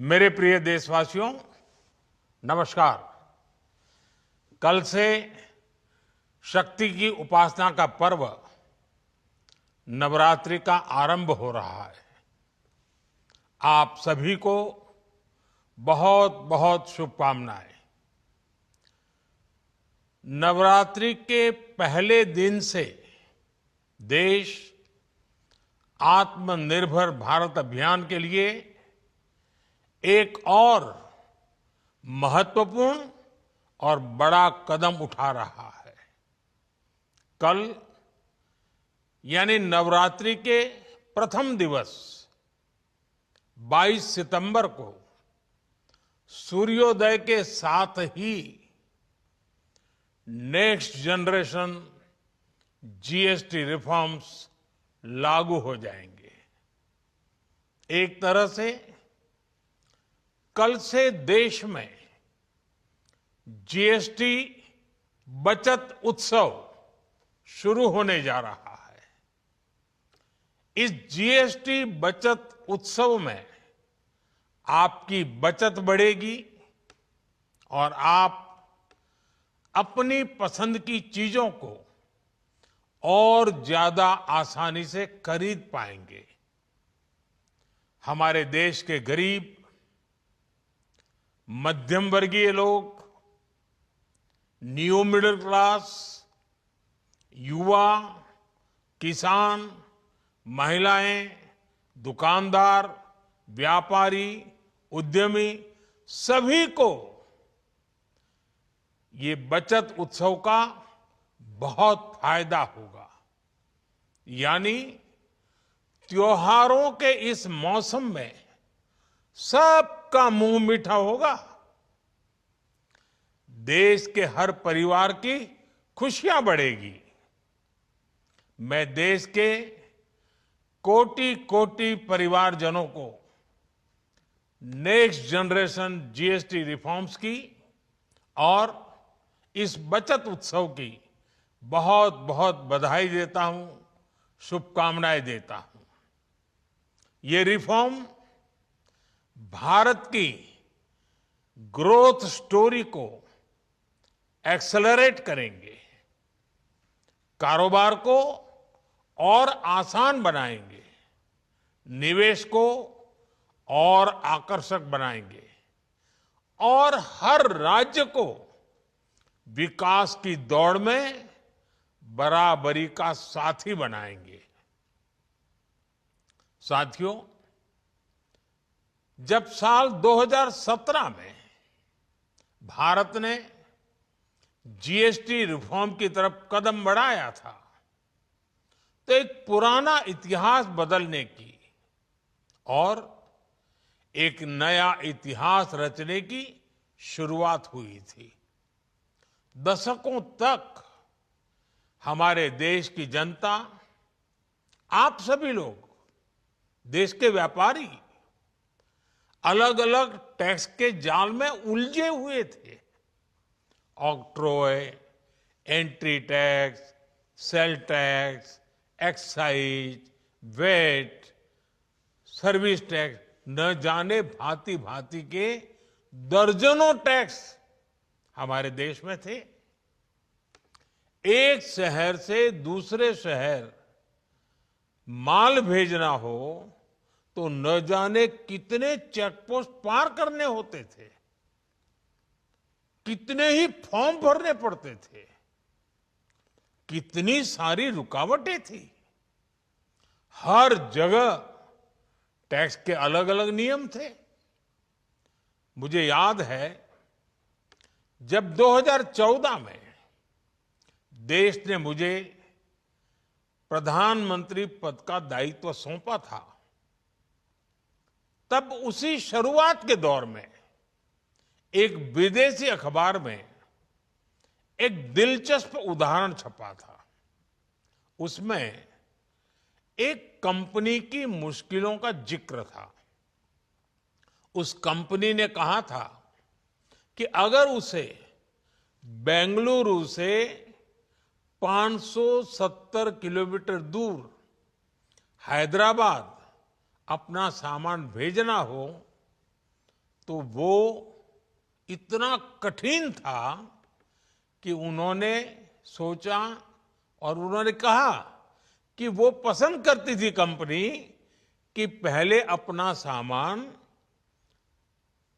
मेरे प्रिय देशवासियों, नमस्कार। कल से शक्ति की उपासना का पर्व नवरात्रि का आरंभ हो रहा है। आप सभी को बहुत बहुत शुभकामनाएं। नवरात्रि के पहले दिन से देश आत्मनिर्भर भारत अभियान के लिए एक और महत्वपूर्ण और बड़ा कदम उठा रहा है। कल यानी नवरात्रि के प्रथम दिवस 22 सितंबर को सूर्योदय के साथ ही नेक्स्ट जनरेशन जीएसटी रिफॉर्म्स लागू हो जाएंगे। एक तरह से कल से देश में जीएसटी बचत उत्सव शुरू होने जा रहा है। इस जीएसटी बचत उत्सव में आपकी बचत बढ़ेगी और आप अपनी पसंद की चीजों को और ज्यादा आसानी से खरीद पाएंगे। हमारे देश के गरीब, मध्यम वर्गीय लोग, न्यू मिडिल क्लास, युवा, किसान, महिलाएं, दुकानदार, व्यापारी, उद्यमी सभी को ये बचत उत्सव का बहुत फायदा होगा। यानी त्योहारों के इस मौसम में सबका मुंह मीठा होगा। देश के हर परिवार की खुशियां बढ़ेगी। मैं देश के कोटि कोटि परिवारजनों को नेक्स्ट जनरेशन जीएसटी रिफॉर्म्स की और इस बचत उत्सव की बहुत बहुत बधाई देता हूं, शुभकामनाएं देता हूं। ये रिफॉर्म भारत की ग्रोथ स्टोरी को एक्सेलरेट करेंगे, कारोबार को और आसान बनाएंगे, निवेश को और आकर्षक बनाएंगे और हर राज्य को विकास की दौड़ में बराबरी का साथी बनाएंगे। साथियों, जब साल 2017 में भारत ने जीएसटी रिफॉर्म की तरफ कदम बढ़ाया था, तो एक पुराना इतिहास बदलने की और एक नया इतिहास रचने की शुरुआत हुई थी। दशकों तक हमारे देश की जनता, आप सभी लोग, देश के व्यापारी अलग अलग टैक्स के जाल में उलझे हुए थे। Octroi, entry tax, sale tax, excise, VAT, service tax, न जाने भांति भांति के दर्जनों टैक्स हमारे देश में थे। एक शहर से दूसरे शहर माल भेजना हो तो न जाने कितने चेकपोस्ट पार करने होते थे, कितने ही फॉर्म भरने पड़ते थे, कितनी सारी रुकावटें थी। हर जगह टैक्स के अलग अलग नियम थे। मुझे याद है जब 2014 में देश ने मुझे प्रधानमंत्री पद का दायित्व सौंपा था, तब उसी शुरुआत के दौर में एक विदेशी अखबार में एक दिलचस्प उदाहरण छपा था। उसमें एक कंपनी की मुश्किलों का जिक्र था। उस कंपनी ने कहा था कि अगर उसे बेंगलुरु से 570 किलोमीटर दूर हैदराबाद अपना सामान भेजना हो तो वो इतना कठिन था कि उन्होंने सोचा और उन्होंने कहा कि वो पसंद करती थी कंपनी कि पहले अपना सामान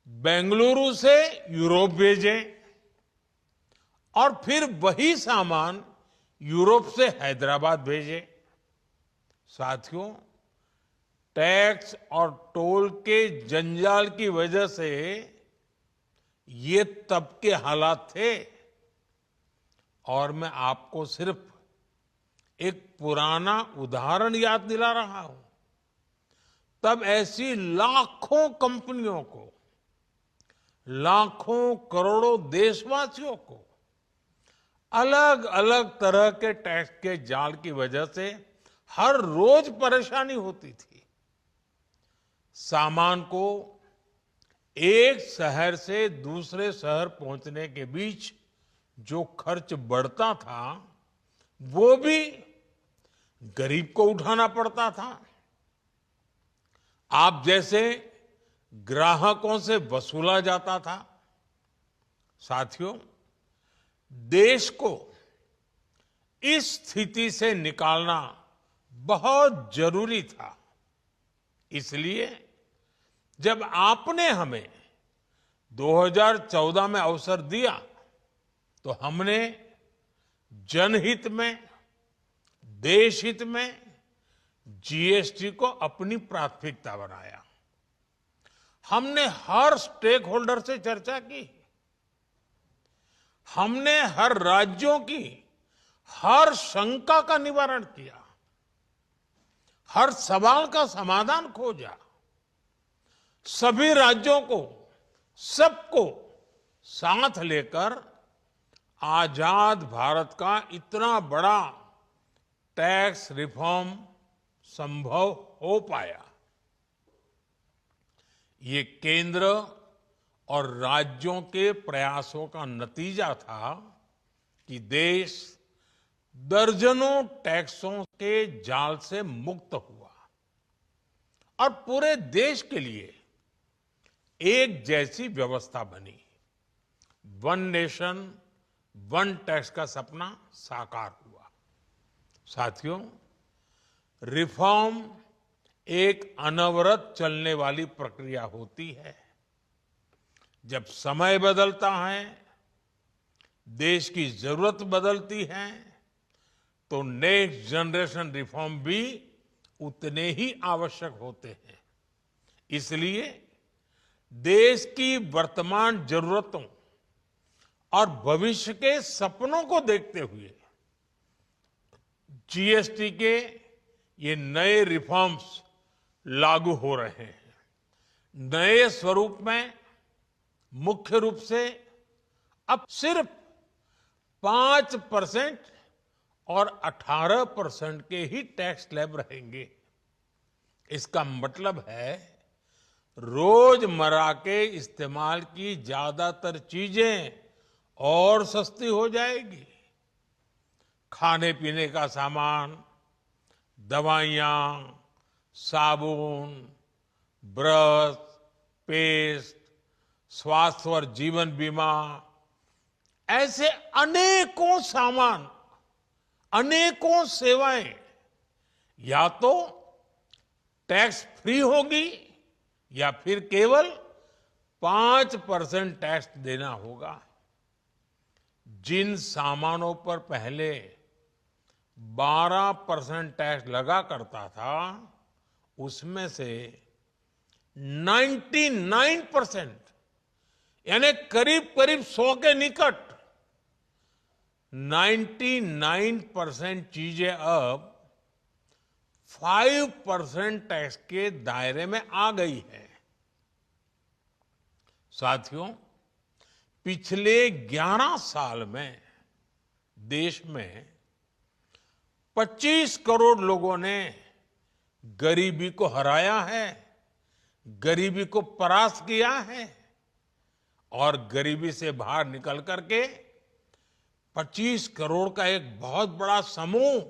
बेंगलुरु से यूरोप भेजें और फिर वही सामान यूरोप से हैदराबाद भेजें। साथियों, टैक्स और टोल के जंजाल की वजह से ये तब के हालात थे। और मैं आपको सिर्फ एक पुराना उदाहरण याद दिला रहा हूं। तब ऐसी लाखों कंपनियों को, लाखों करोड़ों देशवासियों को अलग अलग तरह के टैक्स के जाल की वजह से हर रोज परेशानी होती थी। सामान को एक शहर से दूसरे शहर पहुंचने के बीच जो खर्च बढ़ता था वो भी गरीब को उठाना पड़ता था। आप जैसे ग्राहकों से वसूला जाता था। साथियों, देश को इस स्थिति से निकालना बहुत जरूरी था। इसलिए जब आपने हमें 2014 में अवसर दिया तो हमने जनहित में, देशहित में जीएसटी को अपनी प्राथमिकता बनाया। हमने हर स्टेक होल्डर से चर्चा की। हमने हर राज्यों की हर शंका का निवारण किया, हर सवाल का समाधान खोजा। सभी राज्यों को, सबको साथ लेकर आजाद भारत का इतना बड़ा टैक्स रिफॉर्म संभव हो पाया। ये केंद्र और राज्यों के प्रयासों का नतीजा था कि देश दर्जनों टैक्सों के जाल से मुक्त हुआ और पूरे देश के लिए एक जैसी व्यवस्था बनी। वन नेशन वन टैक्स का सपना साकार हुआ। साथियों, रिफॉर्म एक अनवरत चलने वाली प्रक्रिया होती है। जब समय बदलता है, देश की जरूरत बदलती है, तो नेक्स्ट जनरेशन रिफॉर्म भी उतने ही आवश्यक होते हैं। इसलिए देश की वर्तमान जरूरतों और भविष्य के सपनों को देखते हुए जीएसटी के ये नए रिफॉर्म्स लागू हो रहे हैं। नए स्वरूप में मुख्य रूप से अब सिर्फ 5% और 18% के ही टैक्स स्लैब रहेंगे। इसका मतलब है रोजमर्रा के इस्तेमाल की ज्यादातर चीजें और सस्ती हो जाएगी। खाने पीने का सामान, दवाइयां, साबुन, ब्रश, पेस्ट, स्वास्थ्य और जीवन बीमा, ऐसे अनेकों सामान, अनेकों सेवाएं या तो टैक्स फ्री होगी या फिर केवल 5% टैक्स देना होगा। जिन सामानों पर पहले 12% टैक्स लगा करता था, उसमें से 99% यानी करीब करीब 100 के निकट 99% चीजें अब 5% टैक्स के दायरे में आ गई है। साथियों, पिछले 11 साल में देश में 25 करोड़ लोगों ने गरीबी को हराया है, गरीबी को परास्त किया है और गरीबी से बाहर निकल करके 25 करोड़ का एक बहुत बड़ा समूह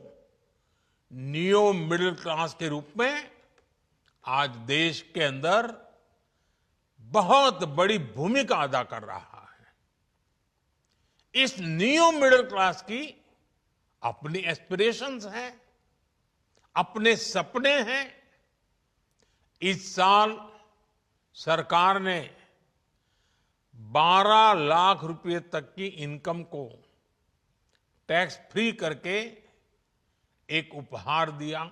नियो मिडिल क्लास के रूप में आज देश के अंदर बहुत बड़ी भूमिका अदा कर रहा है। इस न्यू मिडिल क्लास की अपनी एस्पिरेशंस हैं, अपने सपने हैं। इस साल सरकार ने 12 लाख रुपए तक की इनकम को टैक्स फ्री करके एक उपहार दिया।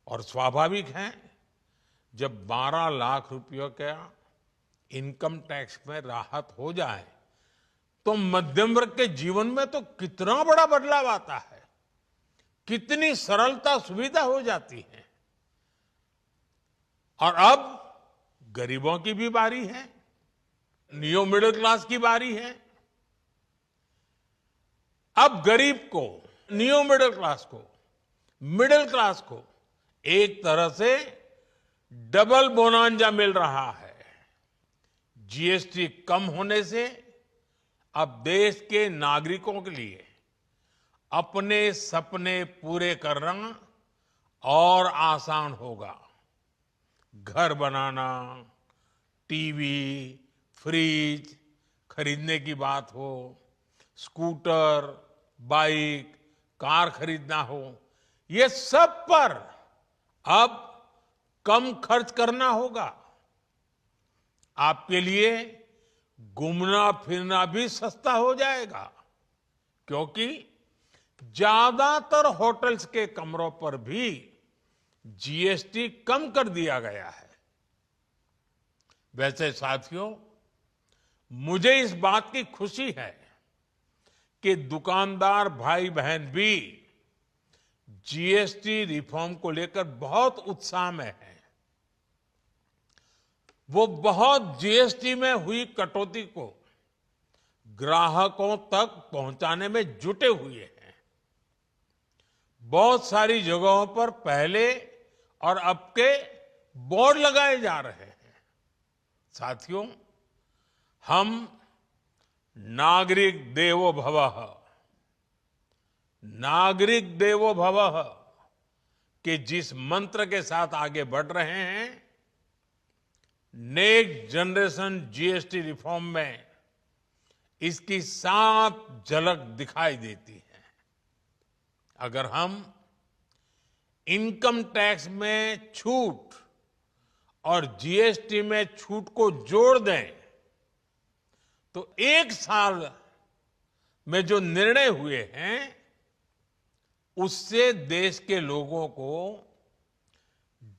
और स्वाभाविक है, जब 12 लाख रुपयों का इनकम टैक्स में राहत हो जाए तो मध्यम वर्ग के जीवन में तो कितना बड़ा बदलाव आता है, कितनी सरलता सुविधा हो जाती है। और अब गरीबों की भी बारी है, न्यू मिडिल क्लास की बारी है। अब गरीब को, न्यू मिडिल क्लास को एक तरह से डबल बोनांजा मिल रहा है। जीएसटी कम होने से अब देश के नागरिकों के लिए अपने सपने पूरे करना और आसान होगा। घर बनाना, टीवी, फ्रिज खरीदने की बात हो, स्कूटर, बाइक, कार खरीदना हो, ये सब पर अब कम खर्च करना होगा। आपके लिए घूमना फिरना भी सस्ता हो जाएगा, क्योंकि ज्यादातर होटल्स के कमरों पर भी जीएसटी कम कर दिया गया है। वैसे साथियों, मुझे इस बात की खुशी है कि दुकानदार भाई बहन भी जीएसटी रिफॉर्म को लेकर बहुत उत्साह में हैं। वो बहुत जीएसटी में हुई कटौती को ग्राहकों तक पहुंचाने में जुटे हुए हैं। बहुत सारी जगहों पर पहले और अब के बोर्ड लगाए जा रहे हैं। साथियों, हम नागरिक देवो भवः के जिस मंत्र के साथ आगे बढ़ रहे हैं, नेक्स्ट जनरेशन जीएसटी रिफॉर्म में इसकी साफ झलक दिखाई देती है। अगर हम इनकम टैक्स में छूट और जीएसटी में छूट को जोड़ दें तो एक साल में जो निर्णय हुए हैं उससे देश के लोगों को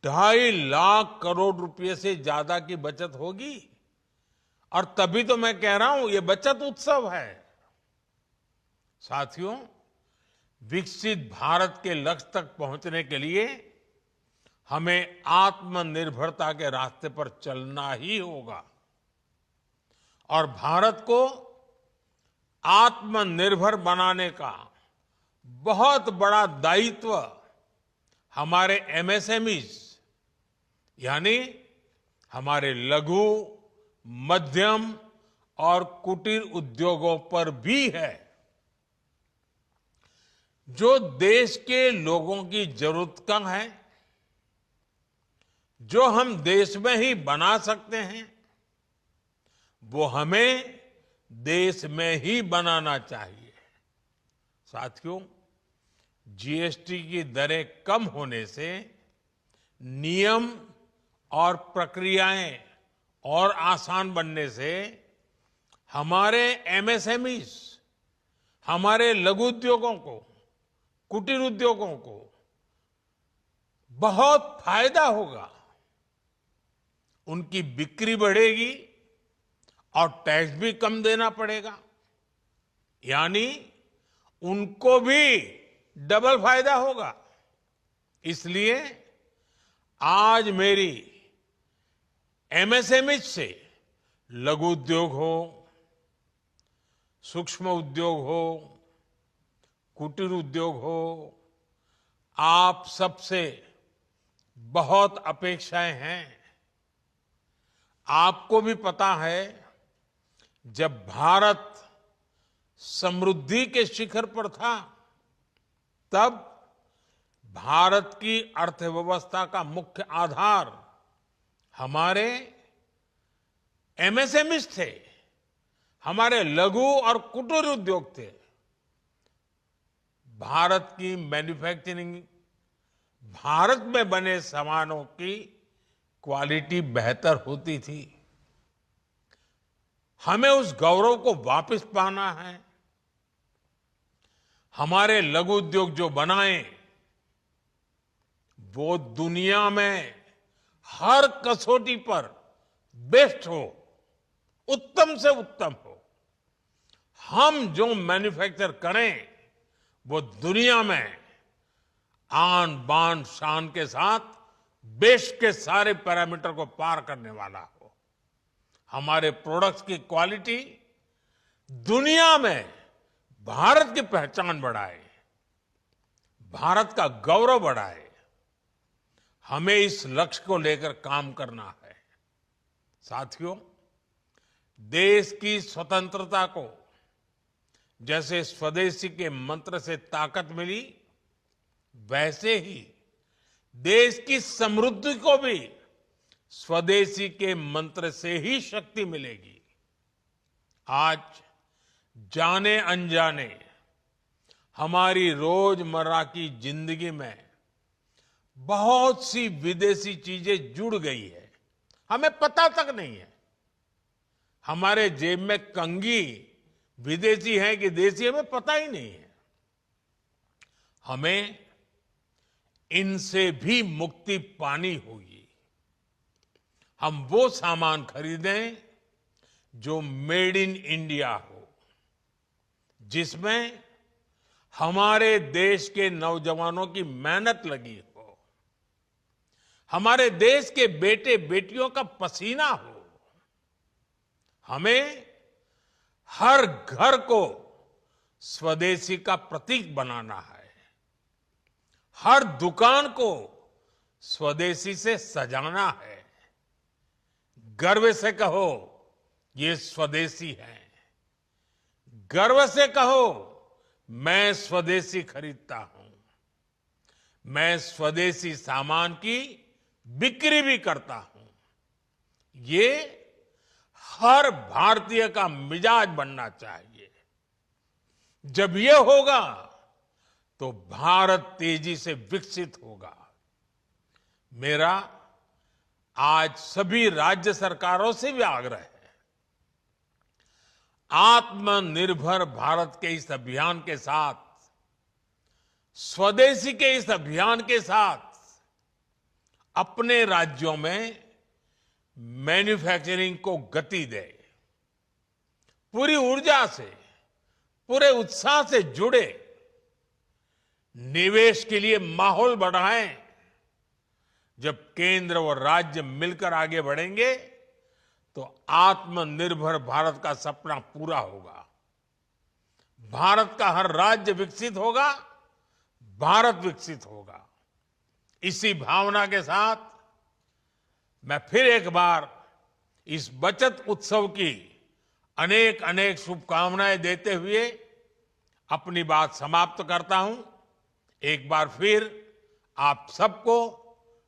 2.5 लाख करोड़ रुपए से ज्यादा की बचत होगी। और तभी तो मैं कह रहा हूं, ये बचत उत्सव है। साथियों, विकसित भारत के लक्ष्य तक पहुंचने के लिए हमें आत्मनिर्भरता के रास्ते पर चलना ही होगा। और भारत को आत्मनिर्भर बनाने का बहुत बड़ा दायित्व हमारे एमएसएमईज यानी हमारे लघु, मध्यम और कुटीर उद्योगों पर भी है, जो देश के लोगों की जरूरत का है, जो हम देश में ही बना सकते हैं, वो हमें देश में ही बनाना चाहिए। साथियों, जीएसटी की दरें कम होने से नियम और प्रक्रियाएं और आसान बनने से हमारे एमएसएमईज, हमारे लघु उद्योगों को, कुटीर उद्योगों को बहुत फायदा होगा। उनकी बिक्री बढ़ेगी और टैक्स भी कम देना पड़ेगा, यानी उनको भी डबल फायदा होगा। इसलिए आज मेरी एमएसएमई से लघु उद्योग हो, सूक्ष्म उद्योग हो, कुटीर उद्योग हो, आप सबसे बहुत अपेक्षाएं हैं। आपको भी पता है, जब भारत समृद्धि के शिखर पर था, तब भारत की अर्थव्यवस्था का मुख्य आधार हमारे एमएसएमईज थे, हमारे लघु और कुटीर उद्योग थे। भारत की मैन्युफैक्चरिंग, भारत में बने सामानों की क्वालिटी बेहतर होती थी। हमें उस गौरव को वापस पाना है। हमारे लघु उद्योग जो बनाए वो दुनिया में हर कसौटी पर बेस्ट हो, उत्तम से उत्तम हो। हम जो मैन्युफैक्चर करें वो दुनिया में आन बान शान के साथ बेस्ट के सारे पैरामीटर को पार करने वाला हो। हमारे प्रोडक्ट्स की क्वालिटी दुनिया में भारत की पहचान बढ़ाए, भारत का गौरव बढ़ाए। हमें इस लक्ष्य को लेकर काम करना है। साथियों, देश की स्वतंत्रता को जैसे स्वदेशी के मंत्र से ताकत मिली, वैसे ही देश की समृद्धि को भी स्वदेशी के मंत्र से ही शक्ति मिलेगी। आज जाने अनजाने हमारी रोजमर्रा की जिंदगी में बहुत सी विदेशी चीजें जुड़ गई है, हमें पता तक नहीं है। हमारे जेब में कंघी विदेशी है कि देसी, हमें पता ही नहीं है। हमें इनसे भी मुक्ति पानी होगी। हम वो सामान खरीदें जो मेड इन इंडिया हो, जिसमें हमारे देश के नौजवानों की मेहनत लगी हो, हमारे देश के बेटे बेटियों का पसीना हो। हमें हर घर को स्वदेशी का प्रतीक बनाना है, हर दुकान को स्वदेशी से सजाना है। गर्व से कहो ये स्वदेशी है, गर्व से कहो मैं स्वदेशी खरीदता हूं, मैं स्वदेशी सामान की बिक्री भी करता हूं। ये हर भारतीय का मिजाज बनना चाहिए। जब ये होगा तो भारत तेजी से विकसित होगा। मेरा आज सभी राज्य सरकारों से भी आग्रह है, आत्मनिर्भर भारत के इस अभियान के साथ, स्वदेशी के इस अभियान के साथ अपने राज्यों में मैन्युफैक्चरिंग को गति दे, पूरी ऊर्जा से, पूरे उत्साह से जुड़े, निवेश के लिए माहौल बढ़ाएं। जब केंद्र और राज्य मिलकर आगे बढ़ेंगे तो आत्मनिर्भर भारत का सपना पूरा होगा। भारत का हर राज्य विकसित होगा, भारत विकसित होगा। इसी भावना के साथ मैं फिर एक बार इस बचत उत्सव की अनेक अनेक शुभकामनाएं देते हुए अपनी बात समाप्त करता हूं। एक बार फिर आप सबको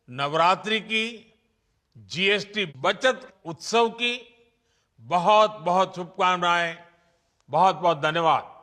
नवरात्रि की, जीएसटी बचत उत्सव की बहुत बहुत शुभकामनाएं। बहुत बहुत धन्यवाद।